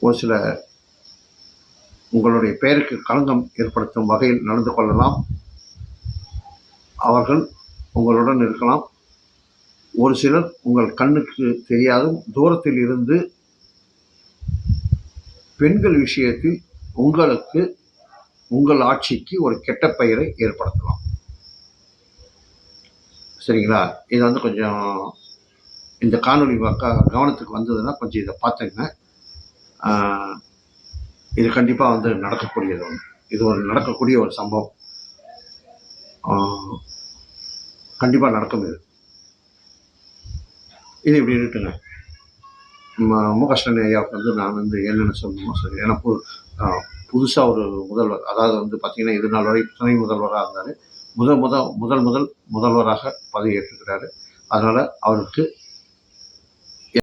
ஒரு சில உங்களுடைய பெயருக்கு களங்கம் ஏற்படுத்தும் வகையில் நடந்து கொள்ளலாம். அவர்கள் உங்களுடன் இருக்கலாம். ஒரு சிலர் உங்கள் கண்ணுக்கு தெரியாதும் தூரத்தில் இருந்து பெண்கள் விஷயத்தில் உங்களுக்கு உங்கள் ஆட்சிக்கு ஒரு கெட்ட பெயரை ஏற்படுத்தலாம். சரிங்களா? இது வந்து கொஞ்சம் இந்த காணொளி கவனத்துக்கு வந்ததுன்னா கொஞ்சம் இதை பார்த்துங்க. இது கண்டிப்பாக வந்து நடக்கக்கூடியது ஒன்று. இது ஒரு நடக்கக்கூடிய ஒரு சம்பவம். கண்டிப்பாக நடக்கும். இது இப்படி இருக்குங்க. மு.க. ஸ்டாலின் ஐயாவுக்கு வந்து நான் வந்து என்னென்ன சொல்லணுமோ சரி. ஏன்னா புதுசாக ஒரு முதல்வர், அதாவது வந்து பார்த்தீங்கன்னா இது நாள் வரை துணை முதல்வராக இருந்தார். முதல்வராக பதவியேற்றுக்கிறாரு. அதனால் அவருக்கு